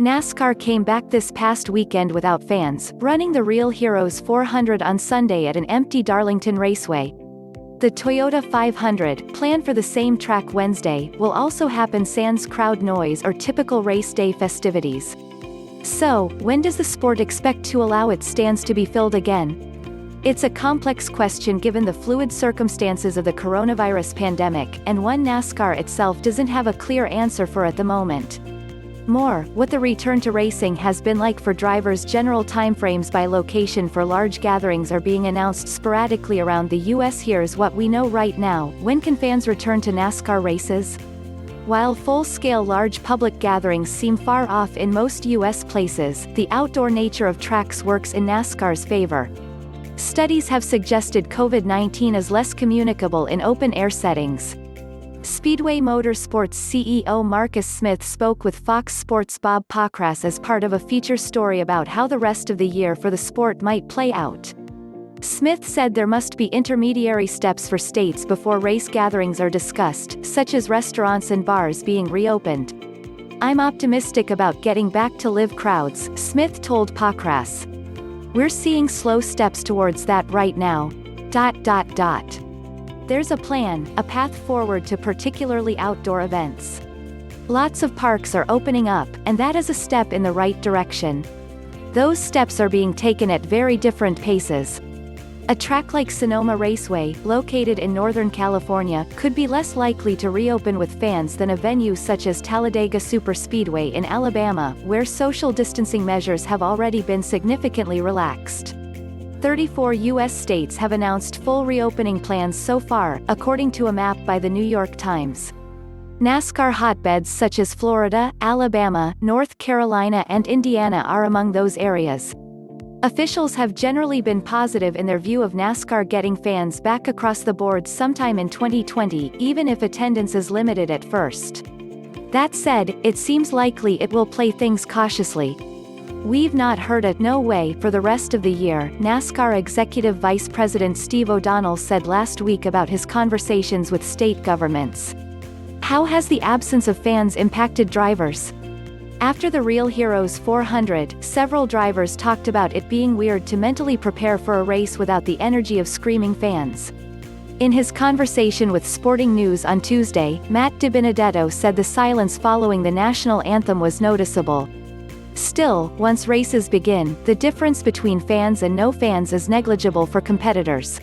NASCAR came back this past weekend without fans, running the Real Heroes 400 on Sunday at an empty Darlington Raceway. The Toyota 500, planned for the same track Wednesday, will also happen sans crowd noise or typical race day festivities. So, when does the sport expect to allow its stands to be filled again? It's a complex question given the fluid circumstances of the coronavirus pandemic, and one NASCAR itself doesn't have a clear answer for at the moment. More, what the return to racing has been like for drivers. General timeframes by location for large gatherings are being announced sporadically around the U.S. Here's what we know right now: when can fans return to NASCAR races? While full-scale large public gatherings seem far off in most U.S. places, the outdoor nature of tracks works in NASCAR's favor. Studies have suggested COVID-19 is less communicable in open-air settings. Speedway Motorsports CEO Marcus Smith spoke with Fox Sports Bob Pockrass as part of a feature story about how the rest of the year for the sport might play out. Smith said there must be intermediary steps for states before race gatherings are discussed, such as restaurants and bars being reopened. "I'm optimistic about getting back to live crowds," Smith told Pockrass. "We're seeing slow steps towards that right now. There's a plan, a path forward to particularly outdoor events. Lots of parks are opening up, and that is a step in the right direction. Those steps are being taken at very different paces. A track like Sonoma Raceway, located in Northern California, could be less likely to reopen with fans than a venue such as Talladega Superspeedway in Alabama, where social distancing measures have already been significantly relaxed. 34 U.S. states have announced full reopening plans so far, according to a map by the New York Times. NASCAR hotbeds such as Florida, Alabama, North Carolina and Indiana are among those areas. Officials have generally been positive in their view of NASCAR getting fans back across the board sometime in 2020, even if attendance is limited at first. That said, it seems likely it will play things cautiously. "We've not heard a no way for the rest of the year," NASCAR Executive Vice President Steve O'Donnell said last week about his conversations with state governments. How has the absence of fans impacted drivers? After the Real Heroes 400, several drivers talked about it being weird to mentally prepare for a race without the energy of screaming fans. In his conversation with Sporting News on Tuesday, Matt DiBenedetto said the silence following the national anthem was noticeable. Still, once races begin, the difference between fans and no fans is negligible for competitors.